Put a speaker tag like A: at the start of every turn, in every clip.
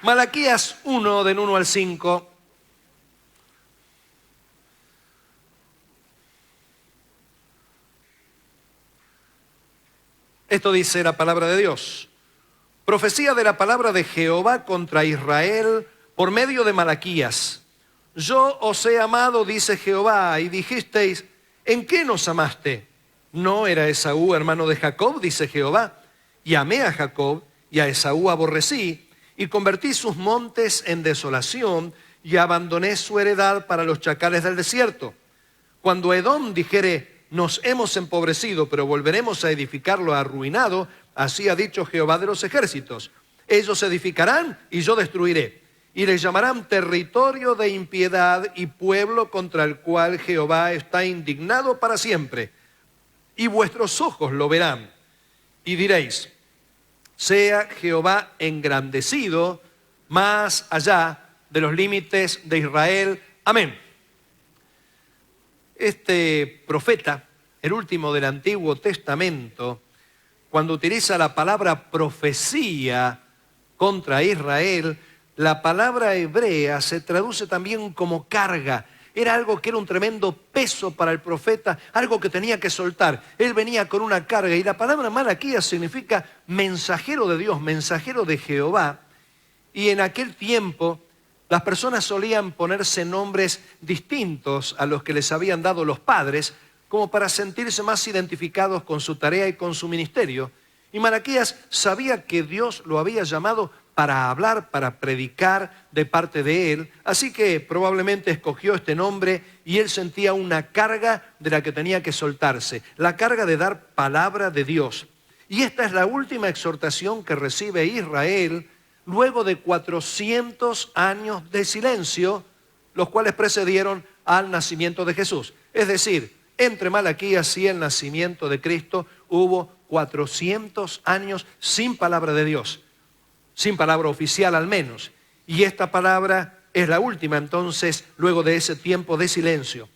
A: Malaquías 1, del 1 al 5. Esto dice la palabra de Dios. Profecía de la palabra de Jehová contra Israel por medio de Malaquías. Yo os he amado, dice Jehová, y dijisteis, ¿en qué nos amaste? ¿No era Esaú hermano de Jacob, dice Jehová? Y amé a Jacob, y a Esaú aborrecí, y convertí sus montes en desolación, y abandoné su heredad para los chacales del desierto. Cuando Edom dijere, nos hemos empobrecido, pero volveremos a edificarlo arruinado, así ha dicho Jehová de los ejércitos. Ellos edificarán y yo destruiré, y les llamarán territorio de impiedad y pueblo contra el cual Jehová está indignado para siempre. Y vuestros ojos lo verán, y diréis, sea Jehová engrandecido más allá de los límites de Israel. Amén. Este profeta, el último del Antiguo Testamento, cuando utiliza la palabra profecía contra Israel, la palabra hebrea se traduce también como carga. Era algo que era un tremendo peso para el profeta, algo que tenía que soltar. Él venía con una carga y la palabra Malaquías significa mensajero de Dios, mensajero de Jehová. Y en aquel tiempo las personas solían ponerse nombres distintos a los que les habían dado los padres, como para sentirse más identificados con su tarea y con su ministerio. Y Malaquías sabía que Dios lo había llamado para hablar, para predicar de parte de él. Así que probablemente escogió este nombre y él sentía una carga de la que tenía que soltarse, la carga de dar palabra de Dios. Y esta es la última exhortación que recibe Israel luego de 400 años de silencio, los cuales precedieron al nacimiento de Jesús. Es decir, entre Malaquías y el nacimiento de Cristo hubo 400 años sin palabra de Dios, sin palabra oficial al menos. Y esta palabra es la última entonces, luego de ese tiempo de silencio.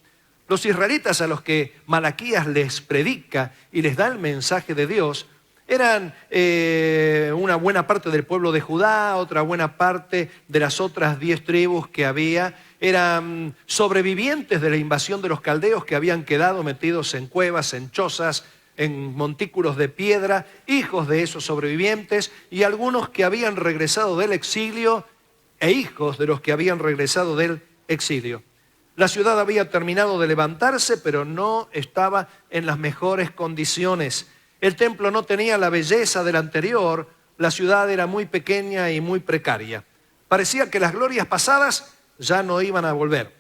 A: Los israelitas a los que Malaquías les predica y les da el mensaje de Dios, eran una buena parte del pueblo de Judá, otra buena parte de las otras 10 tribus que había. Eran sobrevivientes de la invasión de los caldeos que habían quedado metidos en cuevas, en chozas, en montículos de piedra, hijos de esos sobrevivientes y algunos que habían regresado del exilio e hijos de los que habían regresado del exilio. La ciudad había terminado de levantarse, pero no estaba en las mejores condiciones. El templo no tenía la belleza del anterior, la ciudad era muy pequeña y muy precaria. Parecía que las glorias pasadas ya no iban a volver.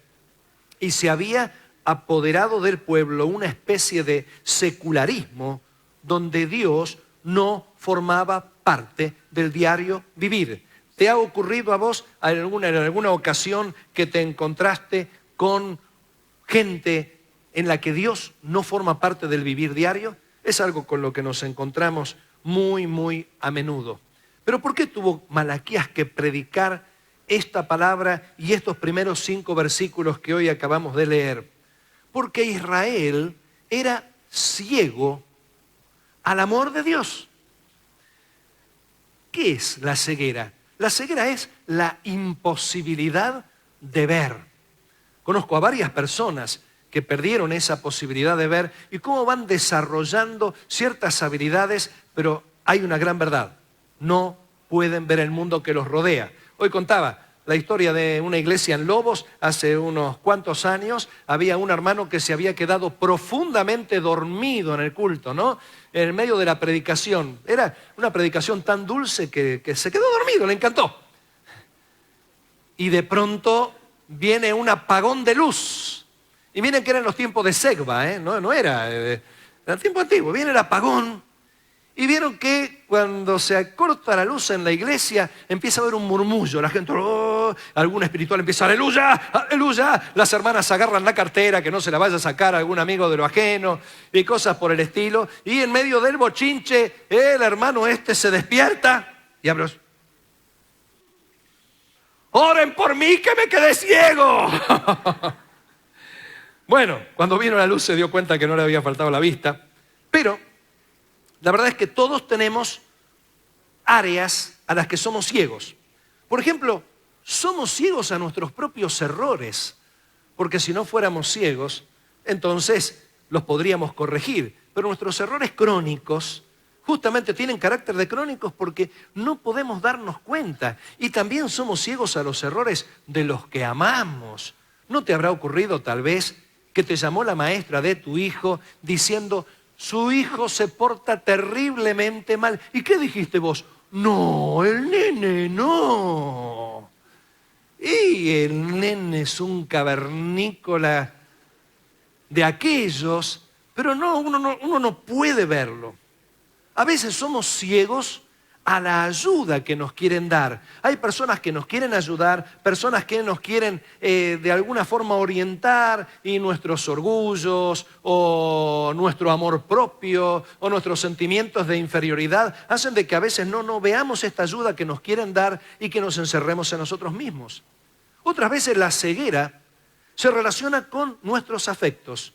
A: Y se había apoderado del pueblo una especie de secularismo donde Dios no formaba parte del diario vivir. ¿Te ha ocurrido a vos en alguna ocasión que te encontraste con gente en la que Dios no forma parte del vivir diario? Es algo con lo que nos encontramos muy a menudo. Pero ¿por qué tuvo Malaquías que predicar esta palabra y estos primeros 5 versículos que hoy acabamos de leer? Porque Israel era ciego al amor de Dios. ¿Qué es la ceguera? La ceguera es la imposibilidad de ver. Conozco a varias personas que perdieron esa posibilidad de ver y cómo van desarrollando ciertas habilidades, pero hay una gran verdad: no pueden ver el mundo que los rodea. Hoy contaba la historia de una iglesia en Lobos. Hace unos cuantos años había un hermano que se había quedado profundamente dormido en el culto, ¿no? En el medio de la predicación. Era una predicación tan dulce que se quedó dormido, le encantó. Y de pronto viene un apagón de luz. Y miren que eran los tiempos de Segba, no era el tiempo antiguo. Viene el apagón y vieron que cuando se corta la luz en la iglesia empieza a haber un murmullo. La gente, algún espiritual empieza, aleluya, aleluya. Las hermanas agarran la cartera, que no se la vaya a sacar a algún amigo de lo ajeno y cosas por el estilo. Y en medio del bochinche, el hermano se despierta y abre los... ¡Oren por mí que me quedé ciego! Bueno, cuando vino la luz se dio cuenta que no le había faltado la vista, pero la verdad es que todos tenemos áreas a las que somos ciegos. Por ejemplo, somos ciegos a nuestros propios errores, porque si no fuéramos ciegos, entonces los podríamos corregir. Pero nuestros errores crónicos justamente tienen carácter de crónicos porque no podemos darnos cuenta. Y también somos ciegos a los errores de los que amamos. ¿No te habrá ocurrido tal vez que te llamó la maestra de tu hijo diciendo, su hijo se porta terriblemente mal? ¿Y qué dijiste vos? No, el nene no. Y el nene es un cavernícola de aquellos, pero no, uno no puede verlo. A veces somos ciegos a la ayuda que nos quieren dar. Hay personas que nos quieren ayudar, personas que nos quieren de alguna forma orientar y nuestros orgullos o nuestro amor propio o nuestros sentimientos de inferioridad hacen de que a veces no veamos esta ayuda que nos quieren dar y que nos encerremos en nosotros mismos. Otras veces la ceguera se relaciona con nuestros afectos.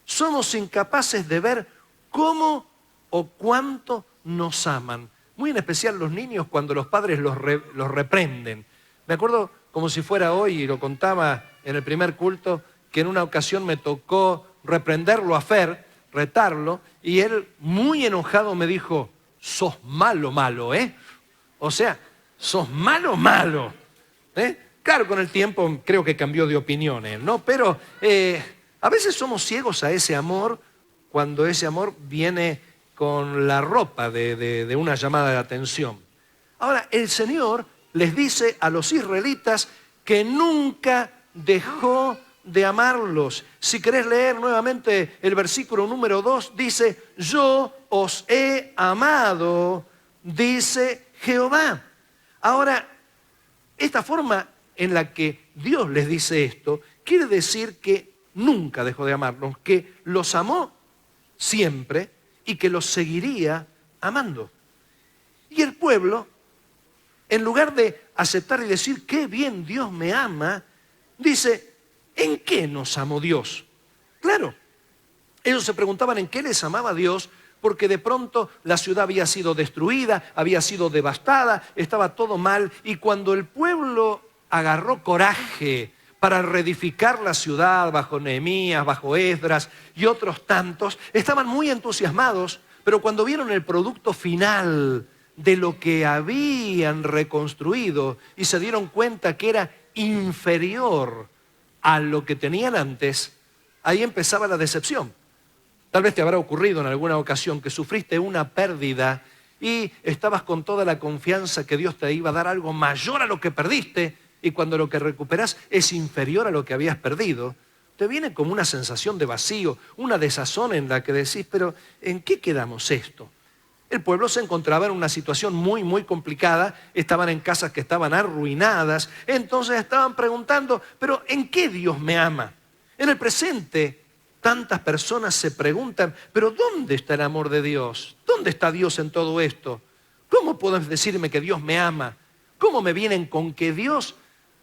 A: Somos incapaces de ver cómo o cuánto nos aman. Muy en especial los niños cuando los padres los reprenden. Me acuerdo como si fuera hoy, y lo contaba en el primer culto, que en una ocasión me tocó reprenderlo a Fer, retarlo, y él muy enojado me dijo, sos malo, malo, ¿eh? O sea, sos malo, malo, ¿eh? Claro, con el tiempo creo que cambió de opinión él, ¿no? Pero a veces somos ciegos a ese amor cuando ese amor viene con la ropa de una llamada de atención. Ahora, el Señor les dice a los israelitas que nunca dejó de amarlos. Si querés leer nuevamente el versículo número 2, dice, yo os he amado, dice Jehová. Ahora, esta forma en la que Dios les dice esto, quiere decir que nunca dejó de amarlos, que los amó siempre y que los seguiría amando. Y el pueblo, en lugar de aceptar y decir, qué bien Dios me ama, dice, ¿en qué nos amó Dios? Claro, ellos se preguntaban en qué les amaba Dios, porque de pronto la ciudad había sido destruida, había sido devastada, estaba todo mal, y cuando el pueblo agarró coraje para reedificar la ciudad bajo Nehemías, bajo Esdras y otros tantos, estaban muy entusiasmados, pero cuando vieron el producto final de lo que habían reconstruido y se dieron cuenta que era inferior a lo que tenían antes, ahí empezaba la decepción. Tal vez te habrá ocurrido en alguna ocasión que sufriste una pérdida y estabas con toda la confianza que Dios te iba a dar algo mayor a lo que perdiste, y cuando lo que recuperás es inferior a lo que habías perdido, te viene como una sensación de vacío, una desazón en la que decís, pero ¿en qué quedamos esto? El pueblo se encontraba en una situación muy, muy complicada, estaban en casas que estaban arruinadas, entonces estaban preguntando, pero ¿en qué Dios me ama? En el presente, tantas personas se preguntan, pero ¿dónde está el amor de Dios? ¿Dónde está Dios en todo esto? ¿Cómo puedes decirme que Dios me ama? ¿Cómo me vienen con que Dios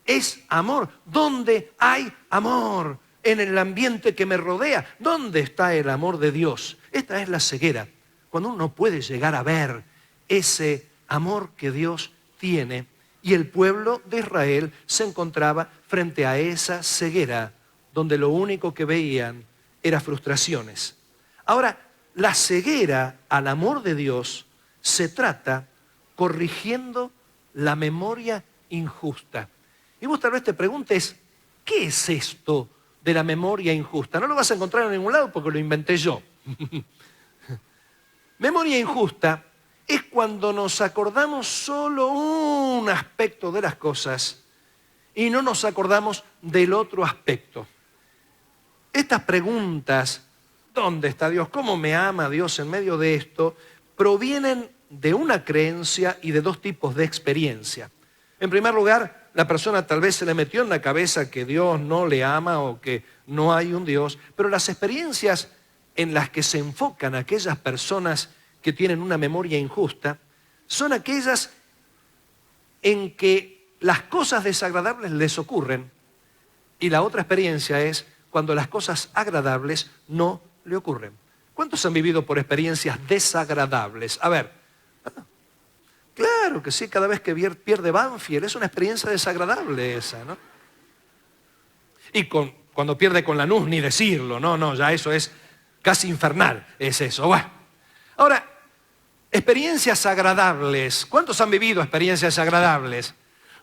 A: es amor? ¿Dónde hay amor? En el ambiente que me rodea, ¿dónde está el amor de Dios? Esta es la ceguera, cuando uno puede llegar a ver ese amor que Dios tiene. Y el pueblo de Israel se encontraba frente a esa ceguera, donde lo único que veían era frustraciones. Ahora, la ceguera al amor de Dios se trata corrigiendo la memoria injusta. Y vos tal vez te preguntes, ¿qué es esto de la memoria injusta? No lo vas a encontrar en ningún lado porque lo inventé yo. Memoria injusta es cuando nos acordamos solo un aspecto de las cosas y no nos acordamos del otro aspecto. Estas preguntas, ¿dónde está Dios? ¿Cómo me ama Dios en medio de esto? Provienen de una creencia y de dos tipos de experiencia. En primer lugar, la persona tal vez se le metió en la cabeza que Dios no le ama o que no hay un Dios, pero las experiencias en las que se enfocan aquellas personas que tienen una memoria injusta son aquellas en que las cosas desagradables les ocurren y la otra experiencia es cuando las cosas agradables no le ocurren. ¿Cuántos han vivido por experiencias desagradables? A ver, Claro que sí, cada vez que pierde Banfield, es una experiencia desagradable esa, ¿no? Y cuando pierde con Lanús, ni decirlo, no, ya eso es casi infernal, es eso. Bueno, ahora, experiencias agradables. ¿Cuántos han vivido experiencias agradables?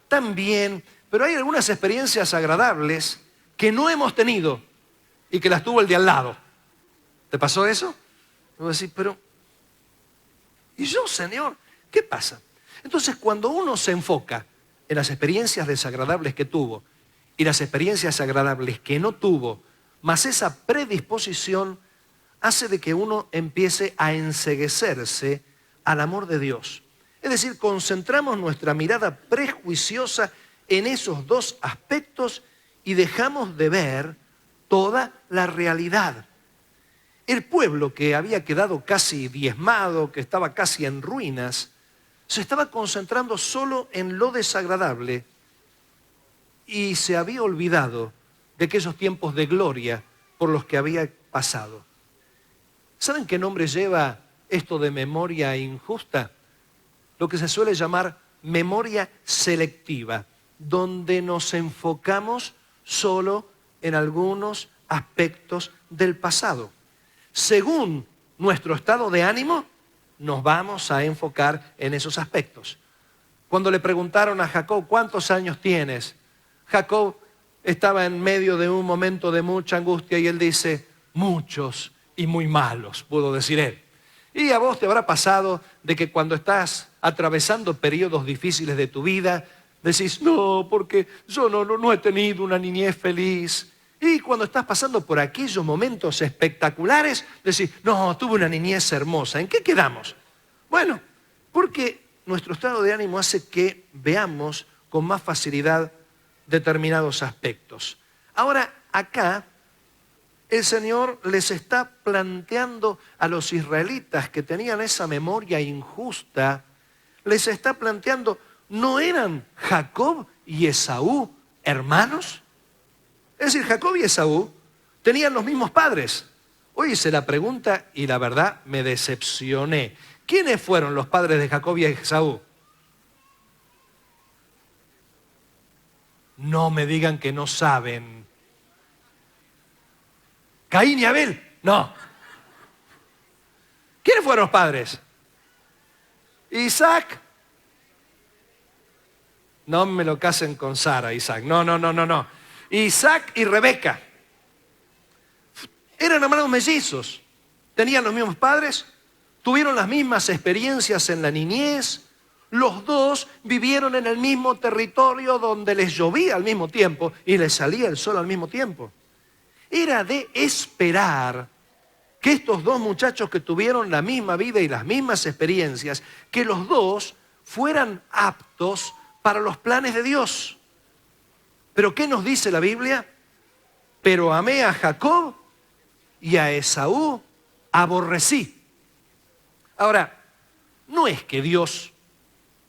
A: También, pero hay algunas experiencias agradables que no hemos tenido y que las tuvo el de al lado. ¿Te pasó eso? Y vos decís, pero, ¿y yo, Señor? ¿Qué pasa? Entonces, cuando uno se enfoca en las experiencias desagradables que tuvo y las experiencias agradables que no tuvo, más esa predisposición hace de que uno empiece a enceguecerse al amor de Dios. Es decir, concentramos nuestra mirada prejuiciosa en esos dos aspectos y dejamos de ver toda la realidad. El pueblo que había quedado casi diezmado, que estaba casi en ruinas, se estaba concentrando solo en lo desagradable y se había olvidado de aquellos tiempos de gloria por los que había pasado. ¿Saben qué nombre lleva esto de memoria injusta? Lo que se suele llamar memoria selectiva, donde nos enfocamos solo en algunos aspectos del pasado. Según nuestro estado de ánimo, nos vamos a enfocar en esos aspectos. Cuando le preguntaron a Jacob, ¿cuántos años tienes? Jacob estaba en medio de un momento de mucha angustia y él dice, muchos y muy malos, pudo decir él. Y a vos te habrá pasado de que cuando estás atravesando periodos difíciles de tu vida, decís, no, porque yo no he tenido una niñez feliz. Y cuando estás pasando por aquellos momentos espectaculares, decís, no, tuve una niñez hermosa. ¿En qué quedamos? Bueno, porque nuestro estado de ánimo hace que veamos con más facilidad determinados aspectos. Ahora, acá, el Señor les está planteando a los israelitas que tenían esa memoria injusta, les está planteando, ¿no eran Jacob y Esaú hermanos? Es decir, Jacob y Esaú tenían los mismos padres. Hoy hice la pregunta y la verdad me decepcioné. ¿Quiénes fueron los padres de Jacob y Esaú? No me digan que no saben. ¿Caín y Abel? No. ¿Quiénes fueron los padres? Isaac. No me lo casen con Sara, Isaac. No. Isaac y Rebeca. Eran hermanos mellizos. Tenían los mismos padres. Tuvieron las mismas experiencias en la niñez. Los dos vivieron en el mismo territorio donde les llovía al mismo tiempo y les salía el sol al mismo tiempo. Era de esperar que estos dos muchachos que tuvieron la misma vida y las mismas experiencias, que los dos fueran aptos para los planes de Dios. ¿Pero qué nos dice la Biblia? Pero amé a Jacob y a Esaú aborrecí. Ahora, no es que Dios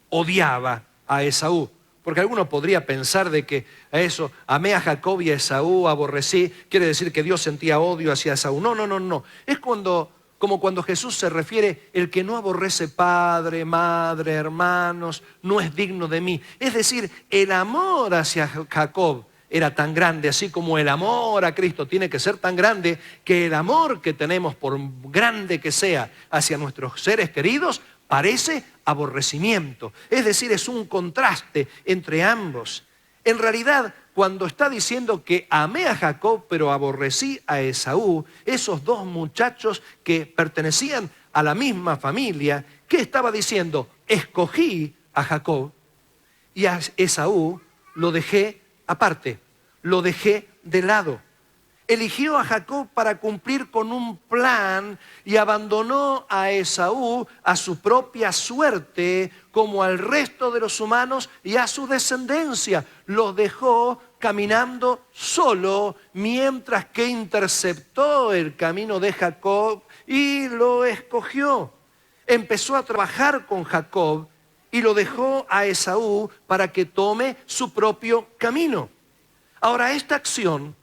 A: odiaba a Esaú, porque alguno podría pensar de que a eso, amé a Jacob y a Esaú, aborrecí, quiere decir que Dios sentía odio hacia Esaú. No. Es como cuando Jesús se refiere, el que no aborrece padre, madre, hermanos, no es digno de mí. Es decir, el amor hacia Jacob era tan grande, así como el amor a Cristo tiene que ser tan grande, que el amor que tenemos, por grande que sea, hacia nuestros seres queridos, parece aborrecimiento. Es decir, es un contraste entre ambos. En realidad, cuando está diciendo que amé a Jacob, pero aborrecí a Esaú, esos dos muchachos que pertenecían a la misma familia, ¿qué estaba diciendo? Escogí a Jacob y a Esaú lo dejé aparte, lo dejé de lado. Eligió a Jacob para cumplir con un plan y abandonó a Esaú a su propia suerte, como al resto de los humanos y a su descendencia. Los dejó caminando solo, mientras que interceptó el camino de Jacob y lo escogió. Empezó a trabajar con Jacob y lo dejó a Esaú para que tome su propio camino. Ahora, esta acción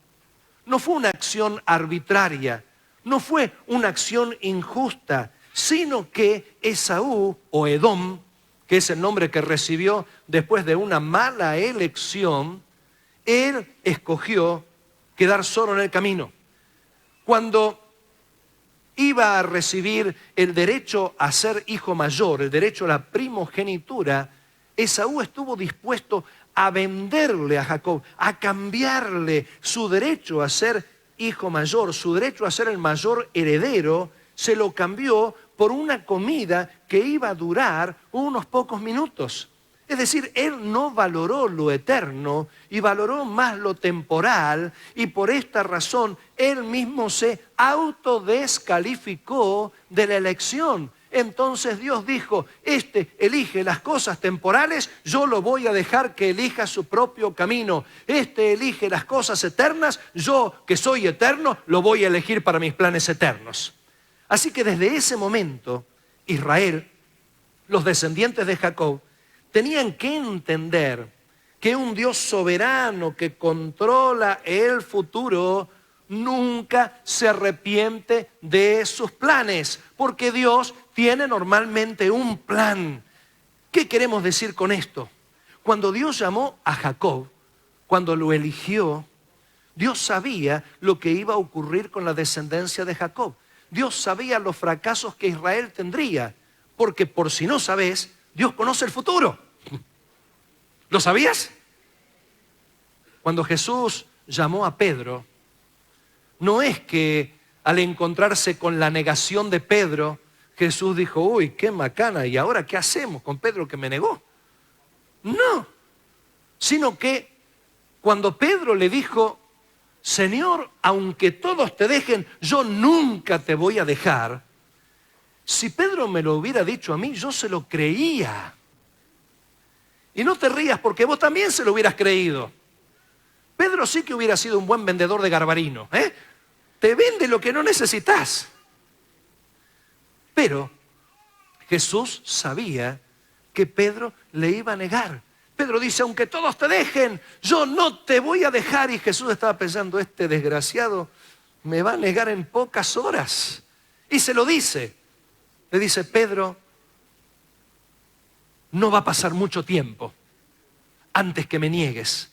A: no fue una acción arbitraria, no fue una acción injusta, sino que Esaú o Edom, que es el nombre que recibió después de una mala elección, él escogió quedar solo en el camino. Cuando iba a recibir el derecho a ser hijo mayor, el derecho a la primogenitura, Esaú estuvo dispuesto a venderle a Jacob, a cambiarle su derecho a ser hijo mayor, su derecho a ser el mayor heredero, se lo cambió por una comida que iba a durar unos pocos minutos. Es decir, él no valoró lo eterno y valoró más lo temporal, y por esta razón él mismo se autodescalificó de la elección. Entonces Dios dijo, este elige las cosas temporales, yo lo voy a dejar que elija su propio camino. Este elige las cosas eternas, yo que soy eterno, lo voy a elegir para mis planes eternos. Así que desde ese momento, Israel, los descendientes de Jacob, tenían que entender que un Dios soberano que controla el futuro nunca se arrepiente de sus planes, porque Dios tiene normalmente un plan. ¿Qué queremos decir con esto? Cuando Dios llamó a Jacob, cuando lo eligió, Dios sabía lo que iba a ocurrir con la descendencia de Jacob. Dios sabía los fracasos que Israel tendría, porque por si no sabes, Dios conoce el futuro. ¿Lo sabías? Cuando Jesús llamó a Pedro, no es que al encontrarse con la negación de Pedro, Jesús dijo, uy, qué macana, ¿y ahora qué hacemos con Pedro que me negó? No, sino que cuando Pedro le dijo, Señor, aunque todos te dejen, yo nunca te voy a dejar. Si Pedro me lo hubiera dicho a mí, yo se lo creía. Y no te rías porque vos también se lo hubieras creído. Pedro sí que hubiera sido un buen vendedor de garbarino, ¿eh? Te vende lo que no necesitas. Pero Jesús sabía que Pedro le iba a negar. Pedro dice, aunque todos te dejen, yo no te voy a dejar. Y Jesús estaba pensando, este desgraciado me va a negar en pocas horas. Y se lo dice. Le dice, Pedro, no va a pasar mucho tiempo antes que me niegues.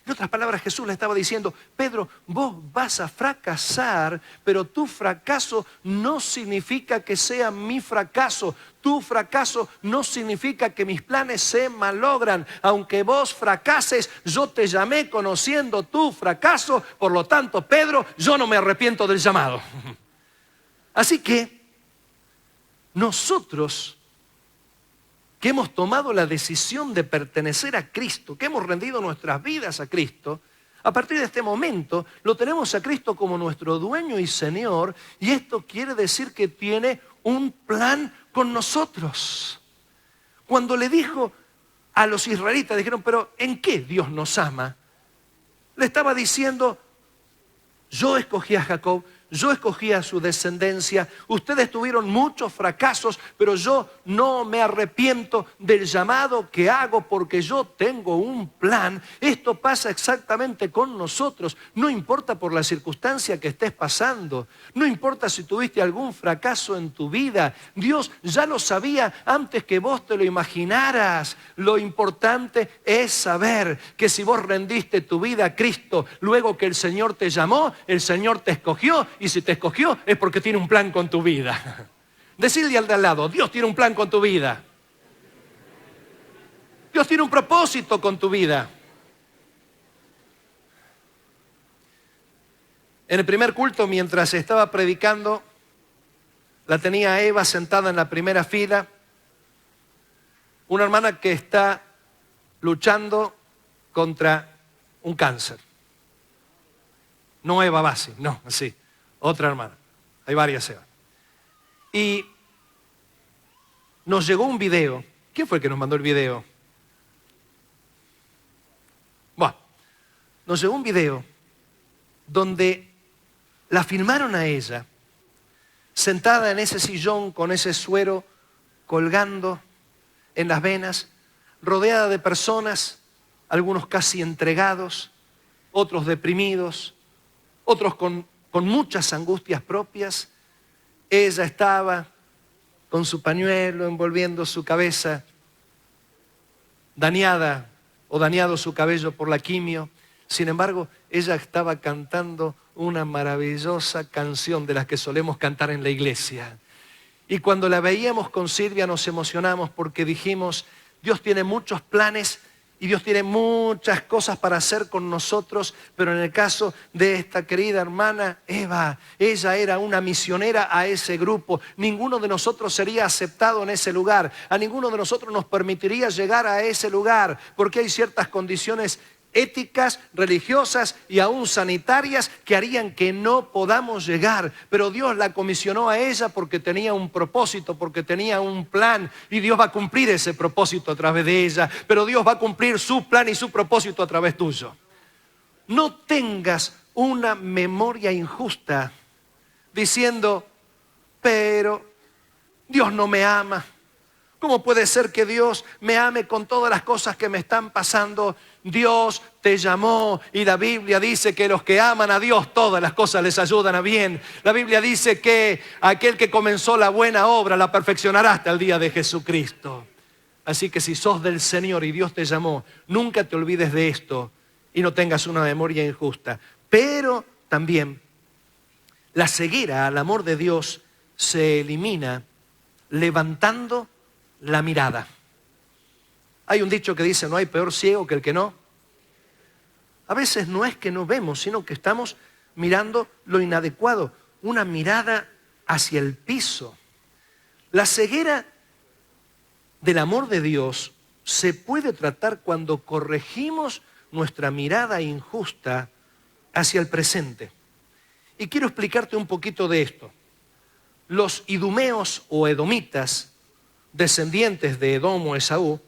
A: En otras palabras, Jesús le estaba diciendo, Pedro, vos vas a fracasar, pero tu fracaso no significa que sea mi fracaso. Tu fracaso no significa que mis planes se malogran. Aunque vos fracases, yo te llamé conociendo tu fracaso. Por lo tanto, Pedro, yo no me arrepiento del llamado. Así que nosotros que hemos tomado la decisión de pertenecer a Cristo, que hemos rendido nuestras vidas a Cristo, a partir de este momento lo tenemos a Cristo como nuestro dueño y Señor, y esto quiere decir que tiene un plan con nosotros. Cuando le dijo a los israelitas, dijeron, pero ¿en qué Dios nos ama? Le estaba diciendo, yo escogí a Jacob, yo escogí a su descendencia, ustedes tuvieron muchos fracasos, pero yo no me arrepiento del llamado que hago porque yo tengo un plan. Esto pasa exactamente con nosotros. No importa por la circunstancia que estés pasando, no importa si tuviste algún fracaso en tu vida, Dios ya lo sabía antes que vos te lo imaginaras. Lo importante es saber que si vos rendiste tu vida a Cristo, luego que el Señor te llamó, el Señor te escogió, y si te escogió es porque tiene un plan con tu vida. Decirle al de al lado, Dios tiene un plan con tu vida. Dios tiene un propósito con tu vida. En el primer culto, mientras estaba predicando, la tenía a Eva sentada en la primera fila, una hermana que está luchando contra un cáncer. No Eva Bassi, no, sí. Otra hermana, hay varias Evas. Y nos llegó un video. ¿Quién fue el que nos mandó el video? Bueno, nos llegó un video donde la filmaron a ella, sentada en ese sillón con ese suero colgando en las venas, rodeada de personas, algunos casi entregados, otros deprimidos, otros con muchas angustias propias. Ella estaba con su pañuelo envolviendo su cabeza dañada o dañado su cabello por la quimio. Sin embargo, ella estaba cantando una maravillosa canción de las que solemos cantar en la iglesia. Y cuando la veíamos con Silvia nos emocionamos porque dijimos, Dios tiene muchos planes y Dios tiene muchas cosas para hacer con nosotros, pero en el caso de esta querida hermana Eva, ella era una misionera a ese grupo. Ninguno de nosotros sería aceptado en ese lugar. A ninguno de nosotros nos permitiría llegar a ese lugar, porque hay ciertas condiciones éticas, religiosas y aún sanitarias que harían que no podamos llegar. Pero Dios la comisionó a ella porque tenía un propósito, porque tenía un plan, y Dios va a cumplir ese propósito a través de ella. Pero Dios va a cumplir su plan y su propósito a través tuyo. No tengas una memoria injusta diciendo, pero Dios no me ama. ¿Cómo puede ser que Dios me ame con todas las cosas que me están pasando? Dios te llamó y la Biblia dice que los que aman a Dios todas las cosas les ayudan a bien. La Biblia dice que aquel que comenzó la buena obra la perfeccionará hasta el día de Jesucristo. Así que si sos del Señor y Dios te llamó, nunca te olvides de esto y no tengas una memoria injusta. Pero también la ceguera al amor de Dios se elimina levantando la mirada. Hay un dicho que dice, no hay peor ciego que el que no. A veces no es que no vemos, sino que estamos mirando lo inadecuado, una mirada hacia el piso. La ceguera del amor de Dios se puede tratar cuando corregimos nuestra mirada injusta hacia el presente. Y quiero explicarte un poquito de esto. Los idumeos o edomitas, descendientes de Edom o Esaú,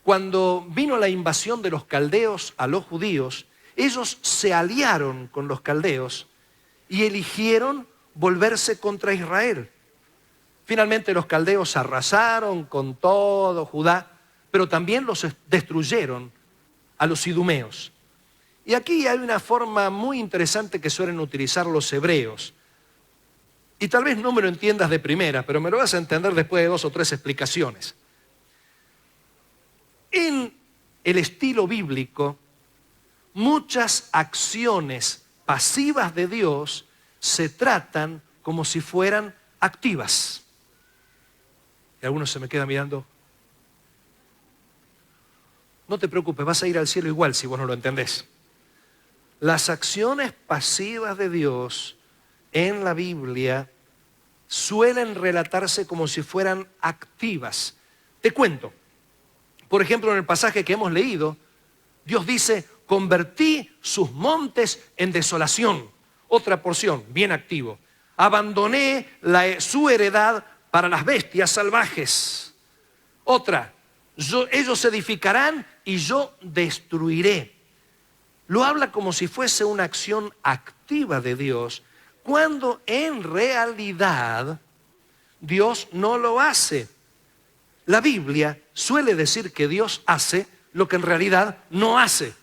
A: cuando vino la invasión de los caldeos a los judíos, ellos se aliaron con los caldeos y eligieron volverse contra Israel. Finalmente los caldeos arrasaron con todo Judá, pero también los destruyeron a los idumeos. Y aquí hay una forma muy interesante que suelen utilizar los hebreos. Y tal vez no me lo entiendas de primera, pero me lo vas a entender después de 2 o 3 explicaciones. En el estilo bíblico, muchas acciones pasivas de Dios se tratan como si fueran activas. Y algunos se me quedan mirando. No te preocupes, vas a ir al cielo igual si vos no lo entendés. Las acciones pasivas de Dios en la Biblia suelen relatarse como si fueran activas. Te cuento. Por ejemplo, en el pasaje que hemos leído, Dios dice, convertí sus montes en desolación. Otra porción, bien activo. Abandoné su heredad para las bestias salvajes. Otra, ellos edificarán y yo destruiré. Lo habla como si fuese una acción activa de Dios, cuando en realidad Dios no lo hace. La Biblia suele decir que Dios hace lo que en realidad no hace.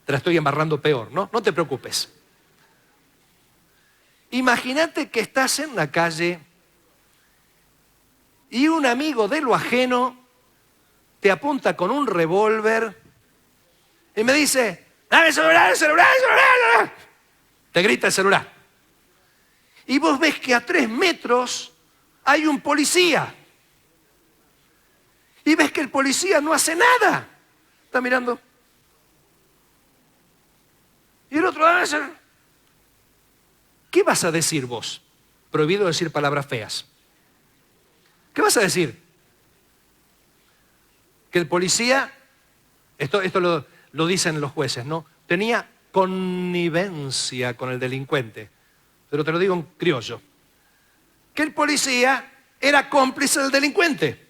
A: Te la estoy embarrando peor, ¿no? No te preocupes. Imagínate que estás en la calle y un amigo de lo ajeno te apunta con un revólver y me dice, dame el celular, el celular, el celular, el celular. Te grita el celular. Y vos ves que a 3 metros hay un policía. Y ves que el policía no hace nada. Está mirando. Y el otro, ¿qué vas a decir vos? Prohibido decir palabras feas. ¿Qué vas a decir? Que el policía, esto lo dicen los jueces, ¿no? Tenía connivencia con el delincuente. Pero te lo digo en criollo. Que el policía era cómplice del delincuente.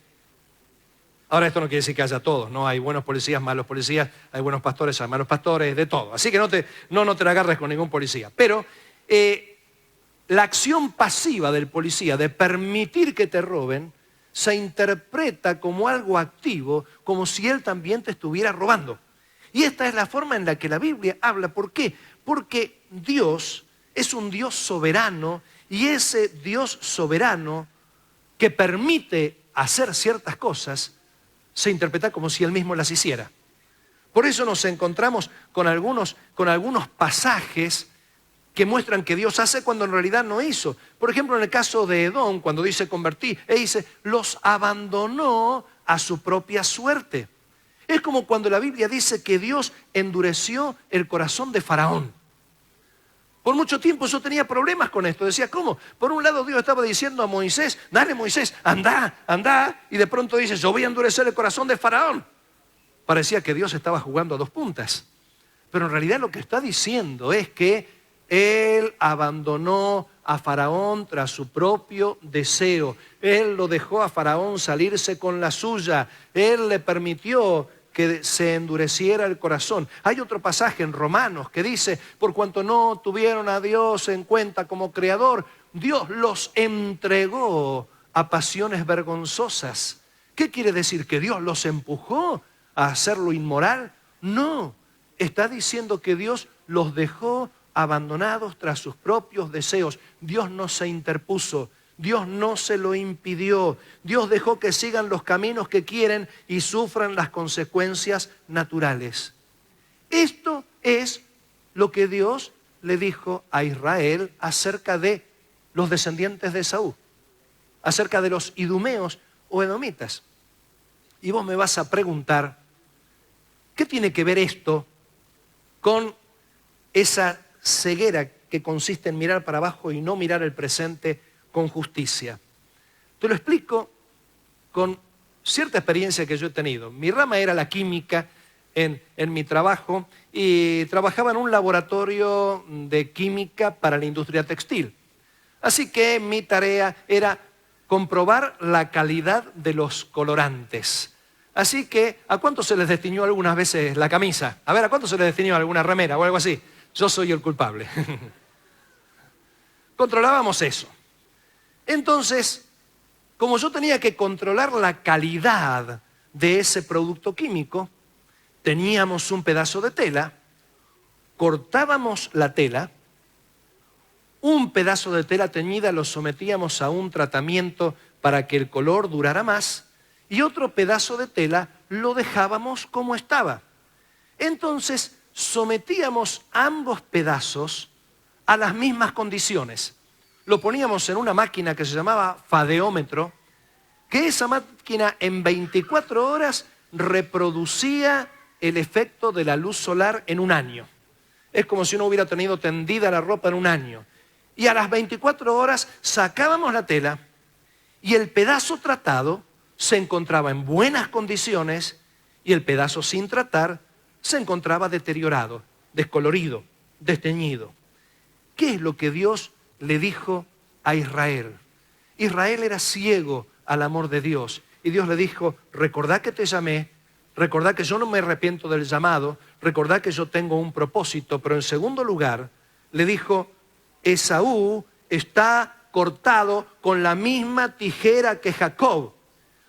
A: Ahora esto no quiere decir que haya todos, ¿no? Hay buenos policías, malos policías, hay buenos pastores, hay malos pastores, de todo. Así que no te la agarres con ningún policía. Pero la acción pasiva del policía de permitir que te roben se interpreta como algo activo, como si él también te estuviera robando. Y esta es la forma en la que la Biblia habla. ¿Por qué? Porque Dios es un Dios soberano, y ese Dios soberano que permite hacer ciertas cosas se interpreta como si Él mismo las hiciera. Por eso nos encontramos con algunos pasajes que muestran que Dios hace cuando en realidad no hizo. Por ejemplo, en el caso de Edom, cuando dice convertí, Él dice, los abandonó a su propia suerte. Es como cuando la Biblia dice que Dios endureció el corazón de Faraón. Por mucho tiempo yo tenía problemas con esto. Decía, ¿cómo? Por un lado Dios estaba diciendo a Moisés, dale Moisés, anda, anda. Y de pronto dice, yo voy a endurecer el corazón de Faraón. Parecía que Dios estaba jugando a dos puntas. Pero en realidad lo que está diciendo es que Él abandonó a Faraón tras su propio deseo. Él lo dejó a Faraón salirse con la suya. Él le permitió que se endureciera el corazón. Hay otro pasaje en Romanos que dice, por cuanto no tuvieron a Dios en cuenta como creador, Dios los entregó a pasiones vergonzosas. ¿Qué quiere decir? ¿Que Dios los empujó a hacer lo inmoral? No, está diciendo que Dios los dejó abandonados tras sus propios deseos. Dios no se interpuso, Dios no se lo impidió. Dios dejó que sigan los caminos que quieren y sufran las consecuencias naturales. Esto es lo que Dios le dijo a Israel acerca de los descendientes de Esaú, acerca de los idumeos o edomitas. Y vos me vas a preguntar, ¿qué tiene que ver esto con esa ceguera que consiste en mirar para abajo y no mirar el presente con justicia? Te lo explico con cierta experiencia que yo he tenido. Mi rama era la química en mi trabajo y trabajaba en un laboratorio de química para la industria textil. Así que mi tarea era comprobar la calidad de los colorantes. Así que, ¿a cuántos se les destiñó algunas veces la camisa? A ver, ¿a cuántos se les destiñó alguna remera o algo así? Yo soy el culpable. Controlábamos eso. Entonces, como yo tenía que controlar la calidad de ese producto químico, teníamos un pedazo de tela, cortábamos la tela, un pedazo de tela teñida lo sometíamos a un tratamiento para que el color durara más y otro pedazo de tela lo dejábamos como estaba. Entonces, sometíamos ambos pedazos a las mismas condiciones. Lo poníamos en una máquina que se llamaba fadeómetro, que esa máquina en 24 horas reproducía el efecto de la luz solar en un año. Es como si uno hubiera tenido tendida la ropa en un año. Y a las 24 horas sacábamos la tela y el pedazo tratado se encontraba en buenas condiciones y el pedazo sin tratar se encontraba deteriorado, descolorido, desteñido. ¿Qué es lo que Dios le dijo a Israel? Israel era ciego al amor de Dios y Dios le dijo, recordá que te llamé, recordá que yo no me arrepiento del llamado, recordá que yo tengo un propósito, pero en segundo lugar le dijo, Esaú está cortado con la misma tijera que Jacob.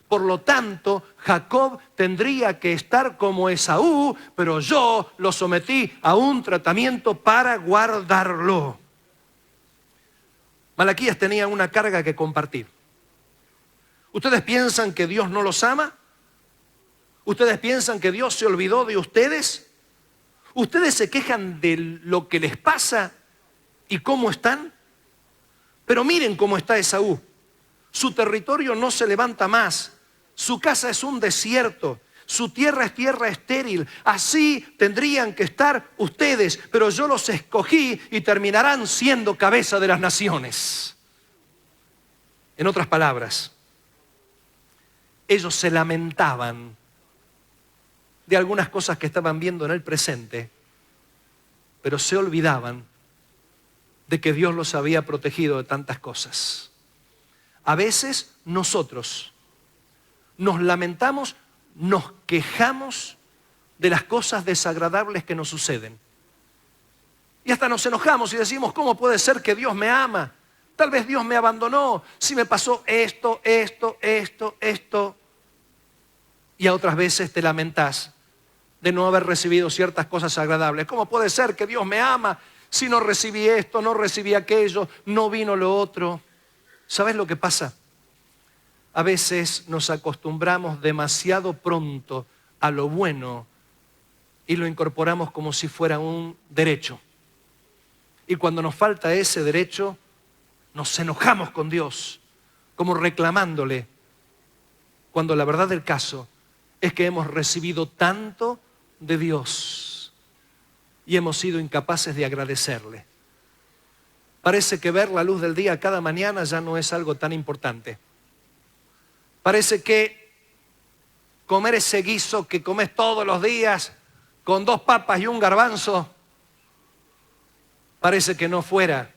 A: Por lo tanto, Jacob tendría que estar como Esaú, pero yo lo sometí a un tratamiento para guardarlo. Malaquías tenía una carga que compartir. ¿Ustedes piensan que Dios no los ama? ¿Ustedes piensan que Dios se olvidó de ustedes? ¿Ustedes se quejan de lo que les pasa y cómo están? Pero miren cómo está Esaú. Su territorio no se levanta más. Su casa es un desierto. Su tierra es tierra estéril. Así tendrían que estar ustedes, pero yo los escogí y terminarán siendo cabeza de las naciones. En otras palabras, ellos se lamentaban de algunas cosas que estaban viendo en el presente, pero se olvidaban de que Dios los había protegido de tantas cosas. A veces nosotros nos lamentamos, nos quejamos de las cosas desagradables que nos suceden. Y hasta nos enojamos y decimos, ¿cómo puede ser que Dios me ama? Tal vez Dios me abandonó, si me pasó esto. Y a otras veces te lamentás de no haber recibido ciertas cosas agradables. ¿Cómo puede ser que Dios me ama si no recibí esto, no recibí aquello, no vino lo otro? ¿Sabes lo que pasa? A veces nos acostumbramos demasiado pronto a lo bueno y lo incorporamos como si fuera un derecho. Y cuando nos falta ese derecho, nos enojamos con Dios, como reclamándole, cuando la verdad del caso es que hemos recibido tanto de Dios y hemos sido incapaces de agradecerle. Parece que ver la luz del día cada mañana ya no es algo tan importante. Parece que comer ese guiso que comes todos los días con 2 papas y un garbanzo, parece que no fuera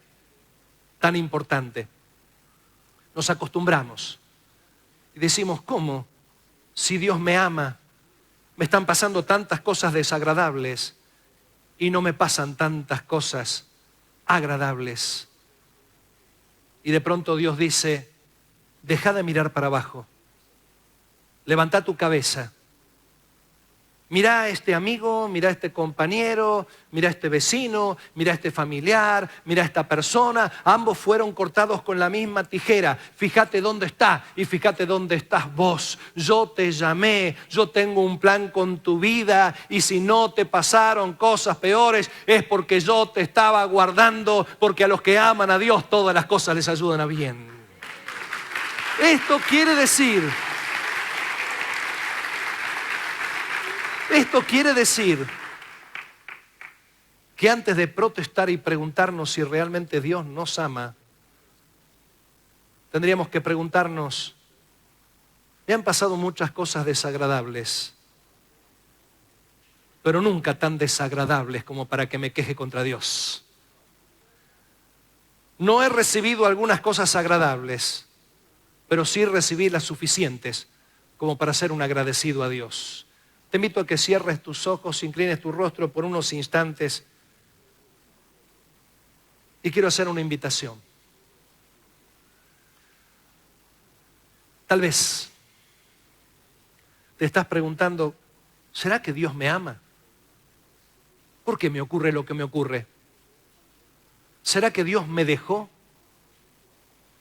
A: tan importante. Nos acostumbramos y decimos, ¿cómo? Si Dios me ama, me están pasando tantas cosas desagradables y no me pasan tantas cosas agradables. Y de pronto Dios dice, deja de mirar para abajo, levanta tu cabeza. Mira a este amigo, mira a este compañero, mira a este vecino, mira a este familiar, mira a esta persona. Ambos fueron cortados con la misma tijera. Fíjate dónde está y fíjate dónde estás vos. Yo te llamé, yo tengo un plan con tu vida y si no te pasaron cosas peores es porque yo te estaba guardando, porque a los que aman a Dios todas las cosas les ayudan a bien. Esto quiere decir que antes de protestar y preguntarnos si realmente Dios nos ama, tendríamos que preguntarnos, me han pasado muchas cosas desagradables, pero nunca tan desagradables como para que me queje contra Dios. No he recibido algunas cosas agradables, pero sí recibí las suficientes como para ser un agradecido a Dios. Te invito a que cierres tus ojos, inclines tu rostro por unos instantes y quiero hacer una invitación. Tal vez te estás preguntando, ¿será que Dios me ama? ¿Por qué me ocurre lo que me ocurre? ¿Será que Dios me dejó?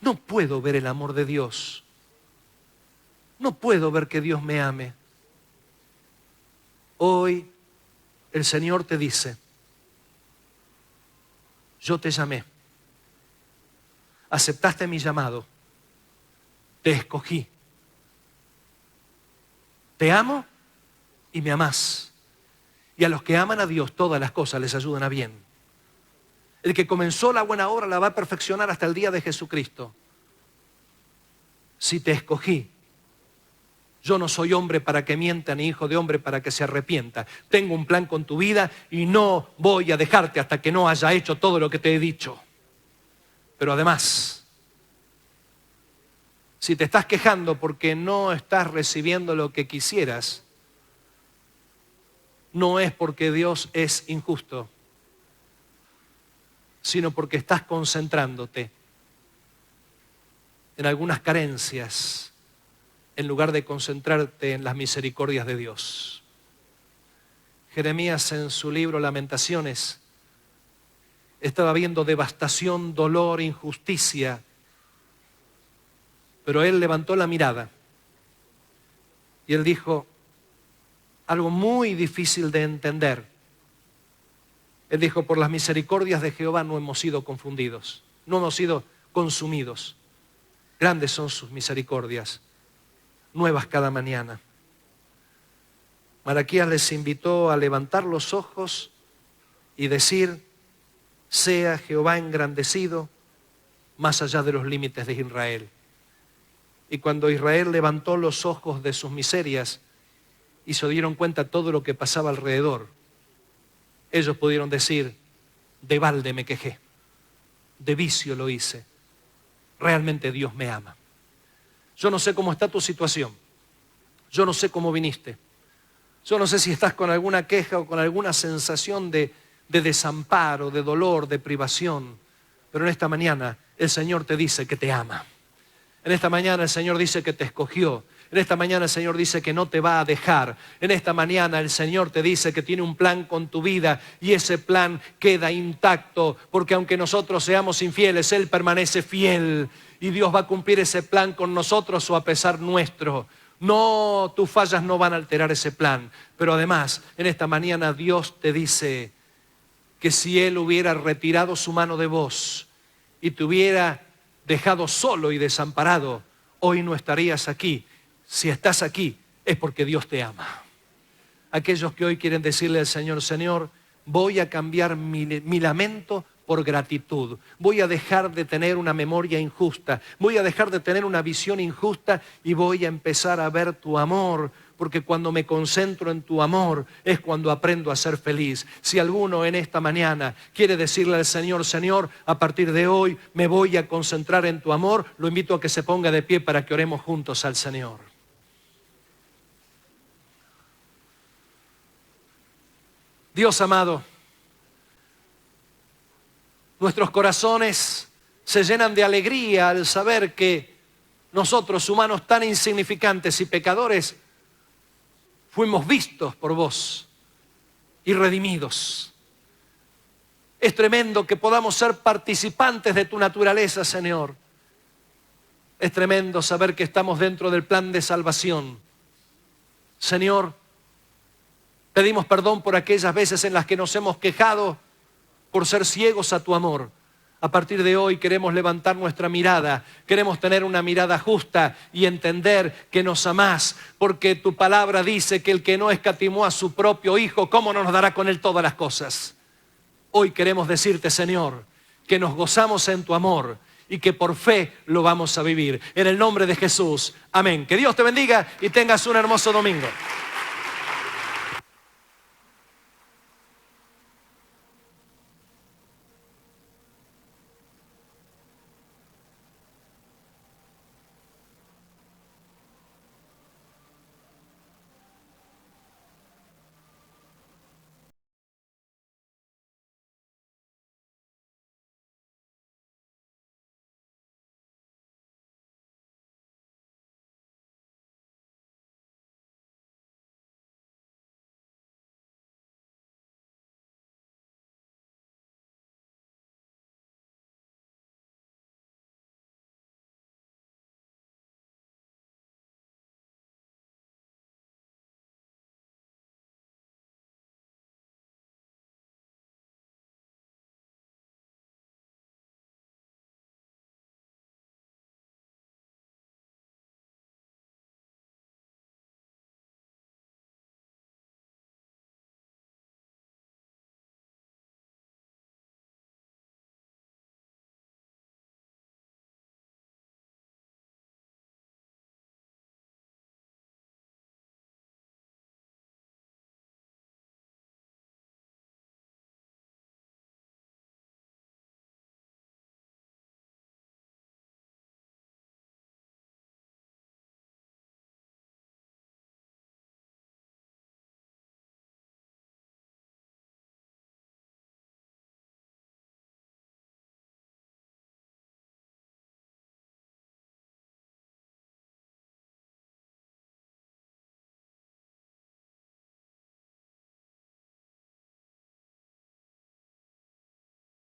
A: No puedo ver el amor de Dios. No puedo ver que Dios me ame. Hoy el Señor te dice, yo te llamé, aceptaste mi llamado, te escogí, te amo y me amás. Y a los que aman a Dios todas las cosas les ayudan a bien. El que comenzó la buena obra la va a perfeccionar hasta el día de Jesucristo. Si te escogí, yo no soy hombre para que mienta, ni hijo de hombre para que se arrepienta. Tengo un plan con tu vida y no voy a dejarte hasta que no haya hecho todo lo que te he dicho. Pero además, si te estás quejando porque no estás recibiendo lo que quisieras, no es porque Dios es injusto, sino porque estás concentrándote en algunas carencias en lugar de concentrarte en las misericordias de Dios. Jeremías en su libro Lamentaciones estaba viendo devastación, dolor, injusticia, pero él levantó la mirada y él dijo algo muy difícil de entender. Él dijo, por las misericordias de Jehová no hemos sido confundidos, no hemos sido consumidos. Grandes son sus misericordias, nuevas cada mañana. Malaquías les invitó a levantar los ojos y decir, sea Jehová engrandecido más allá de los límites de Israel. Y cuando Israel levantó los ojos de sus miserias y se dieron cuenta de todo lo que pasaba alrededor, ellos pudieron decir, de balde me quejé, de vicio lo hice, realmente Dios me ama. Yo no sé cómo está tu situación, yo no sé cómo viniste, yo no sé si estás con alguna queja o con alguna sensación de desamparo, de dolor, de privación, pero en esta mañana el Señor te dice que te ama. En esta mañana el Señor dice que te escogió, En esta mañana el Señor dice que no te va a dejar. En esta mañana el Señor te dice que tiene un plan con tu vida y ese plan queda intacto, porque aunque nosotros seamos infieles, Él permanece fiel y Dios va a cumplir ese plan con nosotros o a pesar nuestro. No, tus fallas no van a alterar ese plan, pero además en esta mañana Dios te dice que si Él hubiera retirado su mano de vos y te hubiera dejado solo y desamparado, hoy no estarías aquí. Si estás aquí, es porque Dios te ama. Aquellos que hoy quieren decirle al Señor, Señor, voy a cambiar mi lamento por gratitud. Voy a dejar de tener una memoria injusta. Voy a dejar de tener una visión injusta y voy a empezar a ver tu amor. Porque cuando me concentro en tu amor es cuando aprendo a ser feliz. Si alguno en esta mañana quiere decirle al Señor, Señor, a partir de hoy me voy a concentrar en tu amor, lo invito a que se ponga de pie para que oremos juntos al Señor. Dios amado, nuestros corazones se llenan de alegría al saber que nosotros, humanos tan insignificantes y pecadores, fuimos vistos por vos y redimidos. Es tremendo que podamos ser participantes de tu naturaleza, Señor. Es tremendo saber que estamos dentro del plan de salvación. Señor, pedimos perdón por aquellas veces en las que nos hemos quejado por ser ciegos a tu amor. A partir de hoy queremos levantar nuestra mirada, queremos tener una mirada justa y entender que nos amás, porque tu palabra dice que el que no escatimó a su propio Hijo, ¿cómo no nos dará con Él todas las cosas? Hoy queremos decirte, Señor, que nos gozamos en tu amor y que por fe lo vamos a vivir. En el nombre de Jesús, amén. Que Dios te bendiga y tengas un hermoso domingo.